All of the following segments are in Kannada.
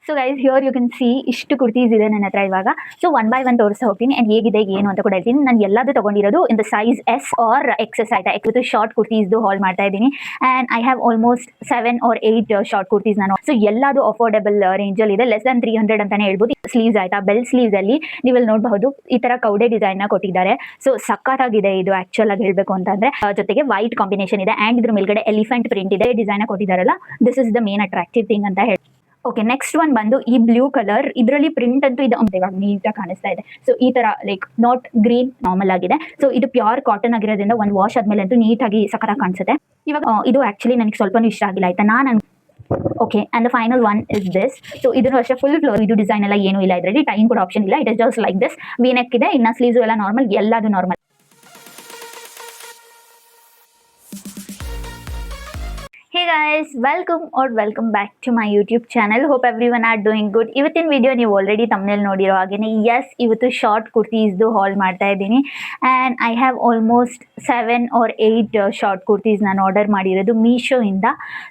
So guys here you can see ಇಷ್ಟು ಕುರ್ತೀಸ್ ಇದೆ ನನ್ನ ಹತ್ರ ಇವಾಗ. ಸೊ ಒನ್ ಬೈ ಒನ್ ತೋರಿಸ್ತಾ ಹೋಗ್ತೀನಿ ಅಂಡ್ ಹೇಗಿದೆ ಏನು ಅಂತ ಕೂಡ ಹೇಳ್ತೀನಿ. ನಾನು ಎಲ್ಲದೂ ತಗೊಂಡಿರೋದು in the size S or XS ಆಯ್ತಾ. ಇದು ಶಾರ್ಟ್ ಕುರ್ತೀಸ್ದು ಹಾಲ್ ಮಾಡ್ತಾ ಇದ್ದೀನಿ and I have almost 7 or 8 short kurtis ನಾನು. ಸೊ ಎಲ್ಲದು ಅಫೋರ್ಡೆಬಲ್ ರೇಂಜ್ ಅಲ್ಲಿ ಇದೆ, ಲೆಸ್ ದನ್ 300 ಅಂತಾನೆ ಹೇಳ್ಬೋದು. ಸ್ಲೀವ್ಸ್ ಆಯ್ತಾ, ಬೆಲ್ ಸ್ಲೀವ್ಸ್ ಅಲ್ಲಿ ನೀವು ಇಲ್ಲಿ ನೋಡಬಹುದು ಈ ತರ ಕೌಡೆ ಡಿಸೈನ್ ನ ಕೊಟ್ಟಿದ್ದಾರೆ. ಸೊ ಸಕ್ಕತ್ತಾಗಿದೆ ಇದು ಆಕ್ಚುಲ್ ಆಗಿ ಹೇಳ್ಬೇಕು ಅಂತಂದ್ರೆ. ಜೊತೆಗೆ ವೈಟ್ ಕಾಂಬಿನೇಷನ್ ಇದೆ ಅಂಡ್ ಇದ್ರ ಮೇಲ್ಗಡೆ ಎಲಿಫೆಂಟ್ ಪ್ರಿಂಟ್ ಇದೆ. ಡಿಸೈನ್ ಕೊಟ್ಟಿದ್ದಾರಲ್ಲ, this is the main attractive thing ಅಂತ ಹೇಳಿ. ಓಕೆ, ನೆಕ್ಸ್ಟ್ ಒನ್ ಬಂದು ಈ ಬ್ಲೂ ಕಲರ್. ಇದರಲ್ಲಿ ಪ್ರಿಂಟ್ ಅಂತೂ ಇದು ಇವಾಗ ನೀಟಾಗಿ ಕಾಣಿಸ್ತಾ ಇದೆ. ಸೊ ಈ ತರ ಲೈಕ್ ನಾಟ್ ಗ್ರೀನ್, ನಾರ್ಮಲ್ ಆಗಿದೆ. ಸೊ ಇದು ಪ್ಯೂರ್ ಕಾಟನ್ ಆಗಿರೋದ್ರಿಂದ ಒಂದು ವಾಶ್ ಆದ್ಮೇಲೆ ಅಂತೂ ನೀಟಾಗಿ ಸಖತ್ತಾಗಿ ಕಾಣಿಸುತ್ತೆ. ಇವಾಗ ಇದು ಆಕ್ಚುಲಿ ನನಗೆ ಸ್ವಲ್ಪನೂ ಇಷ್ಟ ಆಗಿಲ್ಲ ಆಯ್ತಾ. Okay, and the final one is this. So ಇದನ್ನು ಅಷ್ಟೇ ಫುಲ್ ಫ್ಲೋರ್, ಇದು ಡಿಸೈನ್ ಎಲ್ಲ ಏನೂ ಇಲ್ಲ ಇದರಲ್ಲಿ. ಟೈಮ್ ಕೂಡ ಆಪ್ಷನ್ ಇಲ್ಲ. It is just like this. V neck ಇದೆ, ಇನ್ನ ಸ್ಲೀವ್ಸ್ ಎಲ್ಲ ನಾರ್ಮಲ್, ಎಲ್ಲದು normal. Hey guys, welcome back to my YouTube channel. Hope everyone are doing good. ಇವತ್ತಿನ ವಿಡಿಯೋ ನೀವು ಆಲ್ರೆಡಿ ತಮ್ಮನೇಲಿ ನೋಡಿರೋ ಹಾಗೇನೆ, ಎಸ್ ಇವತ್ತು ಶಾರ್ಟ್ ಕುರ್ತೀಸ್ದು ಹಾಲ್ ಮಾಡ್ತಾ ಇದ್ದೀನಿ and I have almost 7 or 8 short kurtis ನಾನು ಆರ್ಡರ್ ಮಾಡಿರೋದು ಮೀಶೋ ಇಂದ.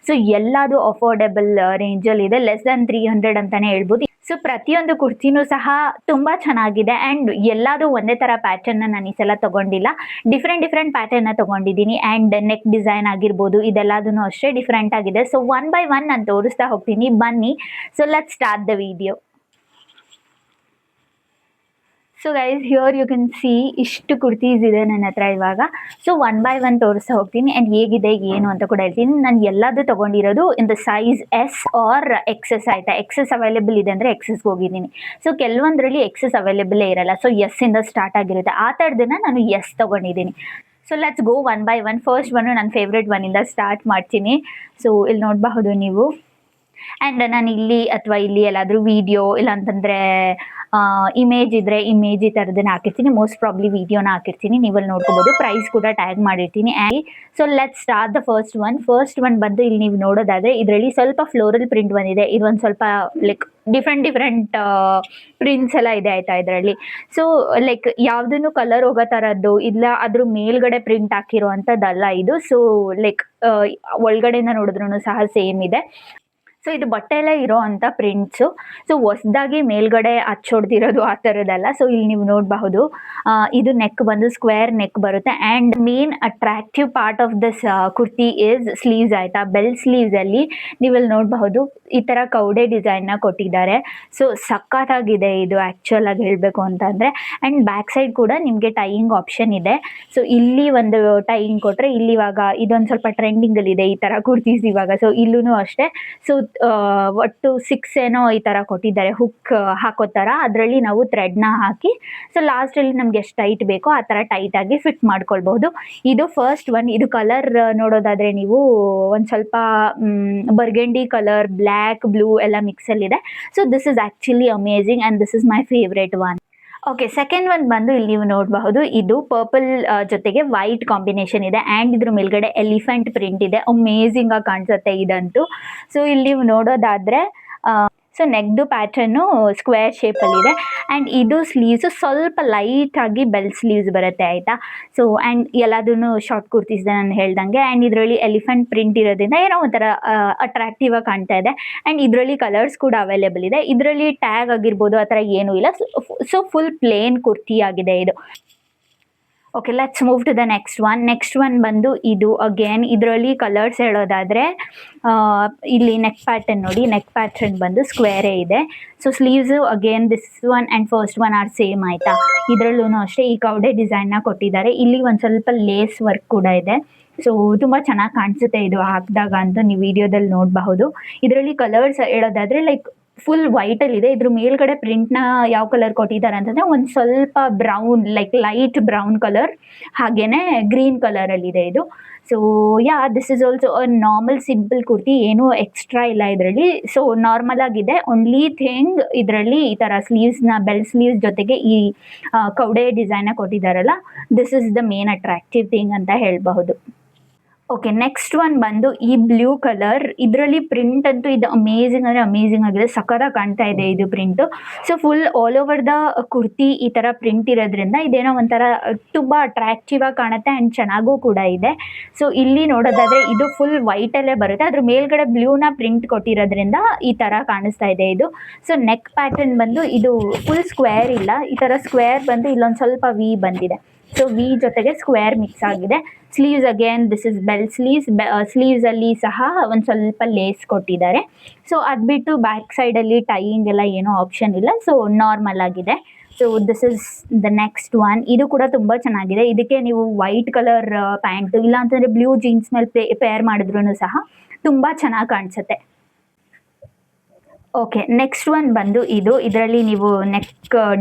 ಸೊ ಎಲ್ಲದು ಅಫೋರ್ಡೆಬಲ್ ರೇಂಜಲ್ಲಿ ಇದೆ, ಲೆಸ್ ದನ್ 300 ಅಂತಾನೆ ಹೇಳ್ಬೋದು. ಸೊ ಪ್ರತಿಯೊಂದು ಕುರ್ತಿನೂ ಸಹ ತುಂಬಾ ಚೆನ್ನಾಗಿದೆ ಆ್ಯಂಡ್ ಎಲ್ಲಾದು ಒಂದೇ ಥರ ಪ್ಯಾಟರ್ನ ನಾನು ಈ ಸಲ ತಗೊಂಡಿಲ್ಲ, ಡಿಫ್ರೆಂಟ್ ಪ್ಯಾಟರ್ನ ತಗೊಂಡಿದ್ದೀನಿ ಆ್ಯಂಡ್ ನೆಕ್ ಡಿಸೈನ್ ಆಗಿರ್ಬೋದು ಇದೆಲ್ಲದೂ ಅಷ್ಟೇ ಡಿಫ್ರೆಂಟ್ ಆಗಿದೆ. ಸೊ ಒನ್ ಬೈ ಒನ್ ನಾನು ತೋರಿಸ್ತಾ ಹೋಗ್ತೀನಿ, ಬನ್ನಿ. So let's start the video. So guys here you can see ಇಷ್ಟು ಕುರ್ತೀಸ್ ಇದೆ ನನ್ನ ಹತ್ರ ಇವಾಗ. ಸೊ ಒನ್ ಬೈ ಒನ್ ತೋರಿಸ್ತಾ ಹೋಗ್ತೀನಿ ಆ್ಯಂಡ್ ಹೇಗಿದೆ ಏನು ಅಂತ ಕೂಡ ಹೇಳ್ತೀನಿ. ನಾನು ಎಲ್ಲದೂ ತಗೊಂಡಿರೋದು in the size S or XS ಆಯ್ತಾ. ಎಕ್ಸೆಸ್ ಅವೈಲೇಬಲ್ ಇದೆ ಅಂದರೆ ಎಕ್ಸೆಸ್ಗೆ ಹೋಗಿದ್ದೀನಿ. ಸೊ ಕೆಲವೊಂದರಲ್ಲಿ ಎಕ್ಸೆಸ್ ಅವೈಲೇಬಲೇ ಇರಲ್ಲ, ಸೊ ಎಸ್ ಇಂದ ಸ್ಟಾರ್ಟ್ ಆಗಿರುತ್ತೆ. ಆ ಥರದನ್ನ ನಾನು ಎಸ್ ತಗೊಂಡಿದ್ದೀನಿ. So let's go one by one. First one ನನ್ನ ಫೇವ್ರೆಟ್ ಒನ್ನಿಂದ ಸ್ಟಾರ್ಟ್ ಮಾಡ್ತೀನಿ. ಸೊ ಇಲ್ಲಿ ನೋಡಬಹುದು ನೀವು. ಆ್ಯಂಡ್ ನಾನು ಇಲ್ಲಿ ಅಥವಾ ಇಲ್ಲಿ ಎಲ್ಲಾದರೂ ವಿಡಿಯೋ ಇಲ್ಲ ಅಂತಂದರೆ ಇಮೇಜ್ ಇದ್ದರೆ ಇಮೇಜ್ ಈ ಥರದನ್ನ ಹಾಕಿರ್ತೀನಿ. ಮೋಸ್ಟ್ ಪ್ರಾಬ್ಲಿ ವಿಡಿಯೋನ ಹಾಕಿರ್ತೀನಿ, ನೀವಲ್ಲಿ ನೋಡ್ಕೋಬೋದು. ಪ್ರೈಸ್ ಕೂಡ ಟ್ಯಾಗ್ ಮಾಡಿರ್ತೀನಿ. And so let's start the first one ಬಂದು ಇಲ್ಲಿ ನೀವು ನೋಡೋದಾದರೆ ಇದರಲ್ಲಿ ಸ್ವಲ್ಪ ಫ್ಲೋರಲ್ ಪ್ರಿಂಟ್ ಬಂದಿದೆ. ಇದು ಒಂದು ಸ್ವಲ್ಪ ಲೈಕ್ ಡಿಫ್ರೆಂಟ್ ಪ್ರಿಂಟ್ಸ್ ಎಲ್ಲ ಇದೆ ಆಯಿತಾ ಇದರಲ್ಲಿ. ಸೊ ಲೈಕ್ ಯಾವುದನ್ನು ಕಲರ್ ಹೋಗೋ ಥರದ್ದು ಇಲ್ಲ, ಅದ್ರ ಮೇಲ್ಗಡೆ ಪ್ರಿಂಟ್ ಹಾಕಿರೋ ಅಂಥದ್ದಲ್ಲ ಇದು. ಸೊ ಲೈಕ್ ಒಳಗಡೆಯಿಂದ ನೋಡಿದ್ರೂ ಸಹ ಸೇಮ್ ಇದೆ. ಸೊ ಇದು ಬಟ್ಟೆಯಲ್ಲೇ ಇರೋ ಅಂಥ ಪ್ರಿಂಟ್ಸು. ಸೊ ಹೊಸ್ದಾಗಿ ಮೇಲ್ಗಡೆ ಹಚ್ಚೊಡ್ದಿರೋದು ಆ ಥರದ್ದಲ್ಲ. ಸೊ ಇಲ್ಲಿ ನೀವು ನೋಡಬಹುದು, ಇದು ನೆಕ್ ಬಂದು ಸ್ಕ್ವೇರ್ ನೆಕ್ ಬರುತ್ತೆ and main attractive part of this kurti is sleeves ಆಯಿತಾ. ಬೆಲ್ ಸ್ಲೀವ್ಸಲ್ಲಿ ನೀವಲ್ಲಿ ನೋಡಬಹುದು ಈ ಥರ ಕೌಡೆ ಡಿಸೈನ್ನ ಕೊಟ್ಟಿದ್ದಾರೆ. ಸೊ ಸಖತ್ತಾಗಿದೆ ಇದು ಆ್ಯಕ್ಚುಲ್ ಆಗಿ ಹೇಳಬೇಕು ಅಂತಂದರೆ. ಆ್ಯಂಡ್ ಬ್ಯಾಕ್ ಸೈಡ್ ಕೂಡ ನಿಮಗೆ ಟೈಯಿಂಗ್ ಆಪ್ಷನ್ ಇದೆ. ಸೊ ಇಲ್ಲಿ ಒಂದು ಟೈಯಿಂಗ್ ಕೊಟ್ಟರೆ ಇಲ್ಲಿ ಇವಾಗ ಇದೊಂದು ಸ್ವಲ್ಪ ಟ್ರೆಂಡಿಂಗಲ್ಲಿದೆ ಈ ಥರ ಕುರ್ತೀಸ್ ಇವಾಗ. ಸೊ ಇಲ್ಲೂ ಅಷ್ಟೇ. ಸೊ ಒಟ್ಟು 6 ಏನೋ ಈ ಥರ ಕೊಟ್ಟಿದ್ದಾರೆ, ಹುಕ್ ಹಾಕೋ ಥರ. ಅದರಲ್ಲಿ ನಾವು ಥ್ರೆಡ್ನ ಹಾಕಿ ಸೊ ಲಾಸ್ಟಲ್ಲಿ ನಮ್ಗೆ ಎಷ್ಟು ಟೈಟ್ ಬೇಕೋ ಆ ಥರ ಟೈಟಾಗಿ ಫಿಟ್ ಮಾಡ್ಕೊಳ್ಬಹುದು. ಇದು ಫಸ್ಟ್ ಒನ್. ಇದು ಕಲರ್ ನೋಡೋದಾದರೆ ನೀವು ಒಂದು ಸ್ವಲ್ಪ ಬರ್ಗೆಂಡಿ ಕಲರ್, ಬ್ಲ್ಯಾಕ್, ಬ್ಲೂ ಎಲ್ಲ ಮಿಕ್ಸಲ್ಲಿದೆ. So this is actually amazing and this is my favourite one. Okay, second one ಬಂದು ಇಲ್ಲಿ ನೀವು ನೋಡಬಹುದು. ಇದು ಪರ್ಪಲ್ ಜೊತೆಗೆ ವೈಟ್ ಕಾಂಬಿನೇಷನ್ ಇದೆ ಆ್ಯಂಡ್ ಇದ್ರ ಮೇಲ್ಗಡೆ ಎಲಿಫೆಂಟ್ ಪ್ರಿಂಟ್ ಇದೆ. ಅಮೇಝಿಂಗ್ ಆಗಿ ಕಾಣಿಸುತ್ತೆ ಇದಂತೂ. ಸೊ ಇಲ್ಲಿ ನೀವು ನೋಡೋದಾದರೆ ಸೊ ನೆಕ್ದು ಪ್ಯಾಟರ್ನು ಸ್ಕ್ವೇರ್ ಶೇಪಲ್ಲಿದೆ ಆ್ಯಂಡ್ ಇದು ಸ್ಲೀವ್ಸು ಸ್ವಲ್ಪ ಲೈಟಾಗಿ ಬೆಲ್ ಸ್ಲೀವ್ಸ್ ಬರುತ್ತೆ ಆಯಿತಾ. ಸೊ ಆ್ಯಂಡ್ ಎಲ್ಲದೂ ಶಾರ್ಟ್ ಕುರ್ತೀಸ್ ನಾನು ಹೇಳ್ದಂಗೆ ಆ್ಯಂಡ್ ಇದರಲ್ಲಿ ಎಲಿಫೆಂಟ್ ಪ್ರಿಂಟ್ ಇರೋದ್ರಿಂದ ಏನೋ ಒಂಥರ ಅಟ್ರಾಕ್ಟಿವ್ ಆಗಿ ಕಾಣ್ತಾ ಇದೆ. ಆ್ಯಂಡ್ ಇದರಲ್ಲಿ ಕಲರ್ಸ್ ಕೂಡ ಅವೈಲೇಬಲ್ ಇದೆ. ಇದರಲ್ಲಿ ಟ್ಯಾಗ್ ಆಗಿರ್ಬೋದು ಆ ಥರ ಏನೂ ಇಲ್ಲ. ಸೊ ಫುಲ್ ಪ್ಲೇನ್ ಕುರ್ತಿ ಆಗಿದೆ ಇದು. Okay, let's move to the next one ಬಂದು ಇದು ಅಗೇನ್. ಇದರಲ್ಲಿ ಕಲರ್ಸ್ ಹೇಳೋದಾದರೆ ಇಲ್ಲಿ ನೆಕ್ ಪ್ಯಾಟರ್ನ್ ನೋಡಿ, ನೆಕ್ ಪ್ಯಾಟರ್ನ್ ಬಂದು ಸ್ಕ್ವೇರೇ ಇದೆ. So sleeves again this one and first one are same ಆಯಿತಾ. ಇದರಲ್ಲೂ ಅಷ್ಟೇ ಈ ಕೌಡೆ ಡಿಸೈನ್ನ ಕೊಟ್ಟಿದ್ದಾರೆ. ಇಲ್ಲಿ ಒಂದು ಸ್ವಲ್ಪ ಲೇಸ್ ವರ್ಕ್ ಕೂಡ ಇದೆ. ಸೊ ತುಂಬ ಚೆನ್ನಾಗಿ ಕಾಣಿಸುತ್ತೆ ಇದು ಹಾಕಿದಾಗ ಅಂತ ನೀವು ವಿಡಿಯೋದಲ್ಲಿ ನೋಡಬಹುದು. ಇದರಲ್ಲಿ ಕಲರ್ಸ್ ಹೇಳೋದಾದರೆ ಲೈಕ್ ಫುಲ್ ವೈಟಲ್ಲಿದೆ. ಇದ್ರ ಮೇಲ್ಗಡೆ ಪ್ರಿಂಟ್ನ ಯಾವ ಕಲರ್ ಕೊಟ್ಟಿದ್ದಾರೆ ಅಂತಂದರೆ ಒಂದು ಸ್ವಲ್ಪ brown, like light brown colour, ಹಾಗೆಯೇ ಗ್ರೀನ್ ಕಲರಲ್ಲಿದೆ ಇದು. So this is also a normal simple kurti, ಏನೂ ಎಕ್ಸ್ಟ್ರಾ ಇಲ್ಲ ಇದರಲ್ಲಿ. ಸೊ ನಾರ್ಮಲ್ ಆಗಿದೆ. ಓನ್ಲಿ ಥಿಂಗ್ ಇದರಲ್ಲಿ ಈ ಥರ ಸ್ಲೀವ್ಸ್ನ ಬೆಲ್ ಸ್ಲೀವ್ಸ್ ಜೊತೆಗೆ ಈ ಕೌಡೆ ಡಿಸೈನ್ನ ಕೊಟ್ಟಿದ್ದಾರಲ್ಲ, this is the main attractive thing ಅಂತ ಹೇಳಬಹುದು. ಓಕೆ, ನೆಕ್ಸ್ಟ್ ಒನ್ ಬಂದು ಈ ಬ್ಲೂ ಕಲರ್. ಇದರಲ್ಲಿ ಪ್ರಿಂಟ್ ಅಂತೂ ಇದು ಅಮೇಝಿಂಗ್ ಅಂದರೆ ಅಮೇಝಿಂಗ್ ಆಗಿದೆ, ಸಖತ್ತಾಗಿ ಕಾಣ್ತಾ ಇದೆ ಇದು print. So full all over the kurti ಈ ಥರ ಪ್ರಿಂಟ್ ಇರೋದ್ರಿಂದ ಇದೇನೋ ಒಂಥರ ತುಂಬ ಅಟ್ರಾಕ್ಟಿವ್ ಆಗಿ ಕಾಣುತ್ತೆ ಆ್ಯಂಡ್ ಚೆನ್ನಾಗೂ ಕೂಡ ಇದೆ. ಸೊ ಇಲ್ಲಿ ನೋಡೋದಾದರೆ ಇದು ಫುಲ್ ವೈಟಲ್ಲೇ ಬರುತ್ತೆ, ಅದ್ರ ಮೇಲ್ಗಡೆ ಬ್ಲೂನ ಪ್ರಿಂಟ್ ಕೊಟ್ಟಿರೋದ್ರಿಂದ ಈ ಥರ ಕಾಣಿಸ್ತಾ ಇದೆ ಇದು. ಸೊ ನೆಕ್ ಪ್ಯಾಟರ್ನ್ ಬಂದು ಇದು ಫುಲ್ ಸ್ಕ್ವೇರ್ ಇಲ್ಲ, ಈ ಥರ ಸ್ಕ್ವೇರ್ ಬಂದು ಇಲ್ಲೊಂದು ಸ್ವಲ್ಪ ವಿ ಬಂದಿದೆ. ಸೊ ವಿ ಜೊತೆಗೆ ಸ್ಕ್ವೇರ್ ಮಿಕ್ಸ್ ಆಗಿದೆ. Sleeves again this is bell sleeves. ಸ್ಲೀವ್ಸಲ್ಲಿ ಸಹ ಒಂದು ಸ್ವಲ್ಪ ಲೇಸ್ ಕೊಟ್ಟಿದ್ದಾರೆ. ಸೊ ಅದು ಬಿಟ್ಟು ಬ್ಯಾಕ್ ಸೈಡಲ್ಲಿ ಟೈಯಿಂಗ್ ಎಲ್ಲ ಏನೋ ಆಪ್ಷನ್ ಇಲ್ಲ, ಸೊ ನಾರ್ಮಲ್ ಆಗಿದೆ. So this is the next one. ಇದು ಕೂಡ ತುಂಬ ಚೆನ್ನಾಗಿದೆ. ಇದಕ್ಕೆ ನೀವು ವೈಟ್ ಕಲರ್ ಪ್ಯಾಂಟು ಇಲ್ಲ ಅಂತಂದರೆ ಬ್ಲೂ ಜೀನ್ಸ್ ಮೇಲೆ ಪೇರ್ ಮಾಡಿದ್ರೂ ಸಹ ತುಂಬ ಚೆನ್ನಾಗಿ ಕಾಣಿಸುತ್ತೆ. ಓಕೆ, ನೆಕ್ಸ್ಟ್ ಒನ್ ಬಂದು ಇದರಲ್ಲಿ ನೀವು ನೆಕ್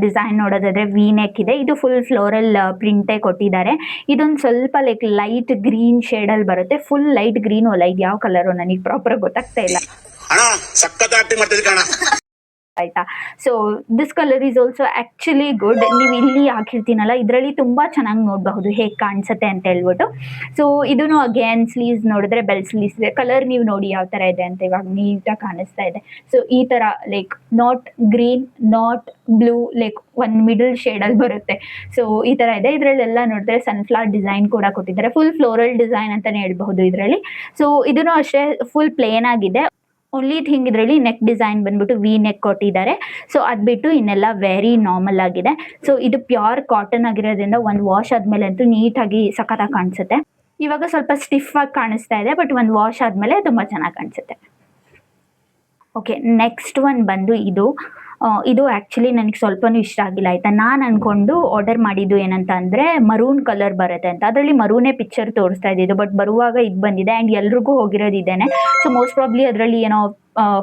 ಡಿಸೈನ್ ನೋಡೋದಾದ್ರೆ ವಿ ನೆಕ್ ಇದೆ. ಇದು ಫುಲ್ ಫ್ಲೋರಲ್ ಪ್ರಿಂಟೇ ಕೊಟ್ಟಿದ್ದಾರೆ. ಇದೊಂದು ಸ್ವಲ್ಪ ಲೈಟ್ ಗ್ರೀನ್ ಶೇಡಲ್ಲಿ ಬರುತ್ತೆ. ಫುಲ್ ಲೈಟ್ ಗ್ರೀನು ಅಲ್ಲ, ಇದು ಯಾವ ಕಲರು ನನಗೆ ಪ್ರಾಪರ್ ಗೊತ್ತಾಗ್ತಾ ಇಲ್ಲ ಆಯ್ತಾ. So this colour is also actually good. ನೀವು ಇಲ್ಲಿ ಹಾಕಿರ್ತೀನಲ್ಲ ಇದರಲ್ಲಿ ತುಂಬ ಚೆನ್ನಾಗಿ ನೋಡಬಹುದು ಹೇಗೆ ಕಾಣಿಸುತ್ತೆ ಅಂತ ಹೇಳ್ಬಿಟ್ಟು. ಸೊ ಇದನ್ನು ಅಗೇನ್ ಸ್ಲೀವ್ಸ್ ನೋಡಿದ್ರೆ ಬೆಲ್ ಸ್ಲೀವ್ಸ್ ಇದೆ. ಕಲರ್ ನೀವು ನೋಡಿ ಯಾವ ಥರ ಇದೆ ಅಂತ ಇವಾಗ ನೀಟಾಗಿ ಕಾಣಿಸ್ತಾ ಇದೆ. ಸೊ ಈ ಥರ like not green not blue, like ಒಂದು ಮಿಡಲ್ ಶೇಡಲ್ಲಿ ಬರುತ್ತೆ. ಸೊ ಈ ಥರ ಇದೆ. ಇದರಲ್ಲೆಲ್ಲ ನೋಡಿದ್ರೆ ಸನ್ಫ್ಲವರ್ ಡಿಸೈನ್ ಕೂಡ ಕೊಟ್ಟಿದ್ದಾರೆ. ಫುಲ್ ಫ್ಲೋರಲ್ ಡಿಸೈನ್ ಅಂತಲೇ ಹೇಳ್ಬಹುದು ಇದರಲ್ಲಿ. ಸೊ ಇದನ್ನು ಅಷ್ಟೇ ಫುಲ್ ಪ್ಲೇನ್ ಆಗಿದೆ. ಓನ್ಲಿ ಥಿಂಗ್ ಇದರಲ್ಲಿ ನೆಕ್ ಡಿಸೈನ್ ಬಂದ್ಬಿಟ್ಟು ವಿ ನೆಕ್ ಕೊಟ್ಟಿದ್ದಾರೆ. ಸೊ ಅದು ಬಿಟ್ಟು ಇನ್ನೆಲ್ಲ ವೆರಿ ನಾರ್ಮಲ್ ಆಗಿದೆ. ಸೊ ಇದು ಪ್ಯೂರ್ ಕಾಟನ್ ಆಗಿರೋದ್ರಿಂದ ಒಂದು ವಾಶ್ ಆದಮೇಲೆ ಅಂತೂ ನೀಟಾಗಿ ಸಖತ್ತಾಗಿ ಕಾಣಿಸುತ್ತೆ. ಇವಾಗ ಸ್ವಲ್ಪ ಸ್ಟಿಫ್ ಆಗಿ ಕಾಣಿಸ್ತಾ ಇದೆ, ಬಟ್ ಒಂದು ವಾಶ್ ಆದಮೇಲೆ ತುಂಬ ಚೆನ್ನಾಗಿ ಕಾಣಿಸುತ್ತೆ. ಓಕೆ, ನೆಕ್ಸ್ಟ್ ಒನ್ ಬಂದು ಇದು ಆ್ಯಕ್ಚುಲಿ ನನಗೆ ಸ್ವಲ್ಪನೂ ಇಷ್ಟ ಆಗಿಲ್ಲ ಆಯಿತಾ. ನಾನು ಅಂದ್ಕೊಂಡು ಆರ್ಡರ್ ಮಾಡಿದ್ದು ಏನಂತ ಅಂದರೆ ಮರೂನ್ ಕಲರ್ ಬರುತ್ತೆ ಅಂತ. ಅದರಲ್ಲಿ ಮರೂನೇ ಪಿಕ್ಚರ್ ತೋರಿಸ್ತಾ ಇದ್ದಿದ್ದು, ಬಟ್ ಬರುವಾಗ ಇದು ಬಂದಿದೆ ಆ್ಯಂಡ್ ಎಲ್ರಿಗೂ ಹೋಗಿರೋದು ಇದೇನೆ. ಸೊ ಮೋಸ್ಟ್ ಪ್ರಾಬ್ಲಿ ಅದರಲ್ಲಿ ಏನೋ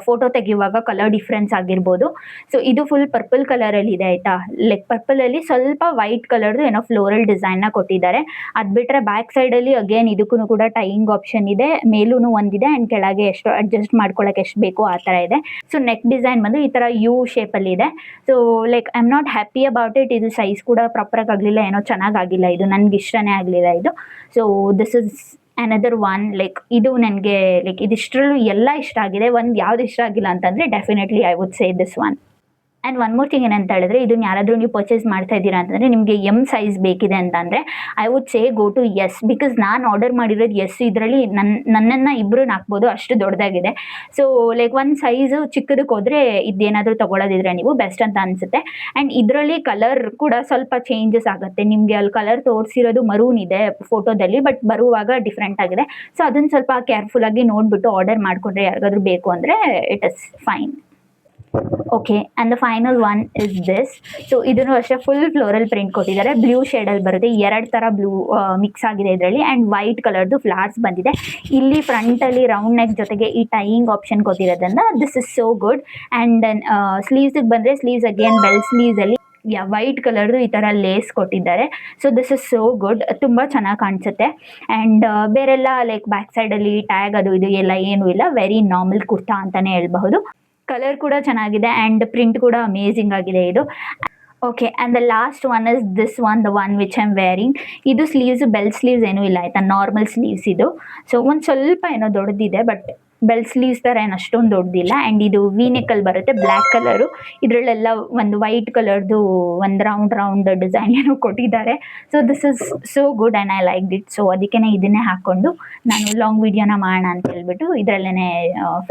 ಫೋಟೋ ತೆಗೆಯುವಾಗ ಕಲರ್ ಡಿಫ್ರೆನ್ಸ್ ಆಗಿರ್ಬೋದು. ಸೊ ಇದು ಫುಲ್ ಪರ್ಪಲ್ ಕಲರಲ್ಲಿ ಇದೆ ಆಯಿತಾ. ಲೈಕ್ ಪರ್ಪಲಲ್ಲಿ ಸ್ವಲ್ಪ ವೈಟ್ ಕಲರ್ದು ಏನೋ ಫ್ಲೋರಲ್ ಡಿಸೈನ್ನ ಕೊಟ್ಟಿದ್ದಾರೆ. ಅದು ಬಿಟ್ಟರೆ ಬ್ಯಾಕ್ ಸೈಡಲ್ಲಿ ಅಗೇನ್ ಇದಕ್ಕೂ ಕೂಡ ಟೈಯಿಂಗ್ ಆಪ್ಷನ್ ಇದೆ, ಮೇಲೂ ಒಂದಿದೆ ಆ್ಯಂಡ್ ಕೆಳಗೆ ಎಷ್ಟು ಅಡ್ಜಸ್ಟ್ ಮಾಡ್ಕೊಳ್ಳೋಕೆ ಎಷ್ಟು ಬೇಕೋ ಆ ಥರ ಇದೆ. ಸೊ ನೆಕ್ ಡಿಸೈನ್ ಬಂದು ಈ ಥರ ಯು ಶೇಪಲ್ಲಿ ಇದೆ. So like I am not happy about it. ಇದು ಸೈಜ್ ಕೂಡ ಪ್ರಾಪರಾಗಿ ಆಗಲಿಲ್ಲ, ಏನೋ ಚೆನ್ನಾಗಾಗಿಲ್ಲ, ಇದು ನನಗೆ ಇಷ್ಟನೇ ಆಗಲಿಲ್ಲ ಇದು. So this is another one. Like ಇದು ನನಗೆ ಲೈಕ್ ಇದಿಷ್ಟರಲ್ಲೂ ಎಲ್ಲ ಇಷ್ಟ ಆಗಿದೆ. ಒಂದು ಯಾವ್ದು ಇಷ್ಟ ಆಗಿಲ್ಲ ಅಂತಂದರೆ definitely I would say this one. And one more thing ಏನಂತ ಹೇಳಿದ್ರೆ, ಇದನ್ನು ಯಾರಾದರೂ ನೀವು ಪರ್ಚೇಸ್ ಮಾಡ್ತಾ ಇದ್ದೀರಾ ಅಂತಂದರೆ ನಿಮಗೆ ಎಮ್ ಸೈಜ್ ಬೇಕಿದೆ ಅಂತಂದರೆ I would say go to S. Because ನಾನು ಆರ್ಡರ್ ಮಾಡಿರೋದು ಎಸ್. ಇದರಲ್ಲಿ ನನ್ನನ್ನು ಇಬ್ಬರನ್ನ ಹಾಕ್ಬೋದು, ಅಷ್ಟು ದೊಡ್ಡದಾಗಿದೆ. ಸೊ ಲೈಕ್ ಒಂದು ಸೈಜು ಚಿಕ್ಕದಕ್ಕೆ ಹೋದರೆ ಇದೇನಾದರೂ ತೊಗೊಳೋದಿದ್ರೆ ನೀವು ಬೆಸ್ಟ್ ಅಂತ ಅನಿಸುತ್ತೆ. ಆ್ಯಂಡ್ ಇದರಲ್ಲಿ ಕಲರ್ ಕೂಡ ಸ್ವಲ್ಪ ಚೇಂಜಸ್ ಆಗುತ್ತೆ. ನಿಮಗೆ ಅಲ್ಲಿ ಕಲರ್ ತೋರಿಸಿರೋದು ಮರೂನ್ ಇದೆ ಫೋಟೋದಲ್ಲಿ, ಬಟ್ ಬರುವಾಗ ಡಿಫ್ರೆಂಟ್ ಆಗಿದೆ. ಸೊ ಅದನ್ನು ಸ್ವಲ್ಪ ಕೇರ್ಫುಲ್ಲಾಗಿ ನೋಡಿಬಿಟ್ಟು ಆರ್ಡರ್ ಮಾಡಿಕೊಂಡ್ರೆ ಯಾರಿಗಾದ್ರೂ ಬೇಕು ಅಂದರೆ it is fine. Okay, and the final one is this. So ಇದನ್ನು ಅಷ್ಟೇ ಫುಲ್ ಫ್ಲೋರಲ್ ಪ್ರಿಂಟ್ ಕೊಟ್ಟಿದ್ದಾರೆ. ಬ್ಲೂ ಶೇಡಲ್ಲಿ ಬರುತ್ತೆ, ಎರಡು ಥರ ಬ್ಲೂ ಮಿಕ್ಸ್ ಆಗಿದೆ ಇದರಲ್ಲಿ. ಆ್ಯಂಡ್ ವೈಟ್ ಕಲರ್ದು ಫ್ಲವರ್ಸ್ ಬಂದಿದೆ. ಇಲ್ಲಿ ಫ್ರಂಟಲ್ಲಿ ರೌಂಡ್ ನೆಕ್ ಜೊತೆಗೆ ಈ ಟೈಯಿಂಗ್ ಆಪ್ಷನ್ ಕೊಟ್ಟಿರೋದ್ರಿಂದ this is so good. And then ಸ್ಲೀವ್ಸಿಗೆ ಬಂದರೆ ಸ್ಲೀವ್ಸ್ ಅಗೇನ್ ಬೆಲ್ ಸ್ಲೀವ್ಸಲ್ಲಿ ವೈಟ್ ಕಲರ್ದು ಈ ಥರ ಲೇಸ್ ಕೊಟ್ಟಿದ್ದಾರೆ. So this is so good, ತುಂಬ ಚೆನ್ನಾಗಿ ಕಾಣಿಸುತ್ತೆ. ಆ್ಯಂಡ್ ಬೇರೆಲ್ಲ ಲೈಕ್ ಬ್ಯಾಕ್ ಸೈಡಲ್ಲಿ ಟ್ಯಾಗ್ ಅದು ಇದು ಎಲ್ಲ ಏನೂ ಇಲ್ಲ, ವೆರಿ ನಾರ್ಮಲ್ ಕುರ್ತಾ ಅಂತಲೇ ಹೇಳ್ಬಹುದು. ಕಲರ್ ಕೂಡ ಚೆನ್ನಾಗಿದೆ ಆ್ಯಂಡ್ ಪ್ರಿಂಟ್ ಕೂಡ ಅಮೇಝಿಂಗ್ ಆಗಿದೆ ಇದು. Okay, and the last one is this one, the one which I am wearing. ಇದು ಸ್ಲೀವ್ಸ್ ಬೆಲ್ ಸ್ಲೀವ್ಸ್ ಏನೂ ಇಲ್ಲ ಆಯಿತಾ, ನಾರ್ಮಲ್ ಸ್ಲೀವ್ಸ್ ಇದು. ಸೊ ಒಂದು ಸ್ವಲ್ಪ ಏನೋ ದೊಡ್ಡದಿದೆ, ಬಟ್ ಬೆಲ್ ಸ್ಲೀವ್ಸ್ ಥರ ಏನು ಅಷ್ಟೊಂದು ದೊಡ್ಡದಿಲ್ಲ. ಆ್ಯಂಡ್ ಇದು ವಿ ನೆಕ್ಕಲ್ಲಿ ಬರುತ್ತೆ, ಬ್ಲ್ಯಾಕ್ ಕಲರು. ಇದರಲ್ಲೆಲ್ಲ ಒಂದು ವೈಟ್ ಕಲರ್ದು ಒಂದು ರೌಂಡ್ ಡಿಸೈನ್ ಏನೋ ಕೊಟ್ಟಿದ್ದಾರೆ. So this is so good and I like it. So ಅದಕ್ಕೆ ಇದನ್ನೇ ಹಾಕ್ಕೊಂಡು ನಾನು ಲಾಂಗ್ ವಿಡಿಯೋನ ಮಾಡೋಣ ಅಂತ ಹೇಳ್ಬಿಟ್ಟು ಇದರಲ್ಲೇ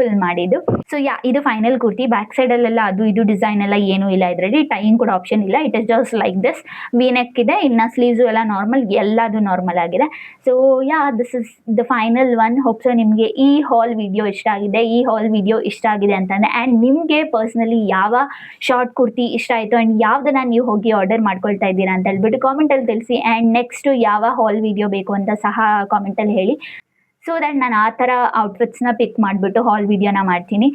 ಫಿಲ್ ಮಾಡಿದ್ದು. ಸೊ ಇದು ಫೈನಲ್ ಕುರ್ತಿ. ಬ್ಯಾಕ್ ಸೈಡಲ್ಲೆಲ್ಲ ಅದು ಇದು ಡಿಸೈನ್ ಎಲ್ಲ ಏನೂ ಇಲ್ಲ ಇದರಲ್ಲಿ, ಟೈಯಿಂಗ್ ಕೂಡ ಆಪ್ಷನ್ ಇಲ್ಲ. It is just like this, V neck ಇದೆ. ಇನ್ನು ಸ್ಲೀವ್ಸು ಎಲ್ಲ ನಾರ್ಮಲ್, ಎಲ್ಲದು ನಾರ್ಮಲ್ ಆಗಿದೆ. So this is the final one. Hope so ನಿಮಗೆ ಈ ಹಾಲ್ ವಿಡಿಯೋ ಇಷ್ಟ ಆಗಿದೆ. ಈ ಹಾಲ್ ವಿಡಿಯೋ ಇಷ್ಟ ಆಗಿದೆ ಅಂತಂದರೆ ಆ್ಯಂಡ್ ನಿಮಗೆ ಪರ್ಸ್ನಲಿ ಯಾವ ಶಾರ್ಟ್ ಕುರ್ತಿ ಇಷ್ಟ ಆಯಿತು ಆ್ಯಂಡ್ ಯಾವುದನ್ನು ನೀವು ಹೋಗಿ ಆರ್ಡರ್ ಮಾಡ್ಕೊಳ್ತಾ ಇದ್ದೀರಾ ಅಂತ ಹೇಳ್ಬಿಟ್ಟು ಕಾಮೆಂಟಲ್ಲಿ ತಿಳಿಸಿ. ಆ್ಯಂಡ್ ನೆಕ್ಸ್ಟು ಯಾವ ಹಾಲ್ ವಿಡಿಯೋ ಬೇಕು ಅಂತ ಸಹ ಕಾಮೆಂಟಲ್ಲಿ ಹೇಳಿ. ಸೊ ದ್ಯಾಟ್ ನಾನು ಆ ಥರ ಔಟ್ಫಿಟ್ಸ್ನ ಪಿಕ್ ಮಾಡಿಬಿಟ್ಟು ಹಾಲ್ ವಿಡಿಯೋನ ಮಾಡ್ತೀನಿ.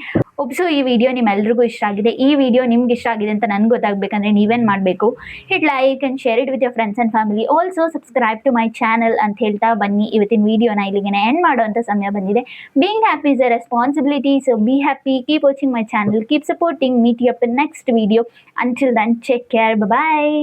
ಸೊ ಈ ವಿಡಿಯೋ ನಿಮ್ಮೆಲ್ರಿಗೂ ಇಷ್ಟ ಆಗಿದೆ. ಈ ವಿಡಿಯೋ ನಿಮ್ಗೆ ಇಷ್ಟ ಆಗಿದೆ ಅಂತ ನನಗೆ ಗೊತ್ತಾಗಬೇಕಂದ್ರೆ ನೀವೇನು ಮಾಡಬೇಕು, hit like and share it with your friends and family. Also subscribe to my channel ಅಂತ ಹೇಳ್ತಾ ಬನ್ನಿ. ಇವತ್ತಿನ ವಿಡಿಯೋನ ಇಲ್ಲಿಗೆ ಎಂಡ್ ಮಾಡುವಂಥ ಸಮಯ ಬಂದಿದೆ. Being happy is a responsibility. So be happy, keep watching my channel, keep supporting. Meet you up in next video. Until then take care, bye.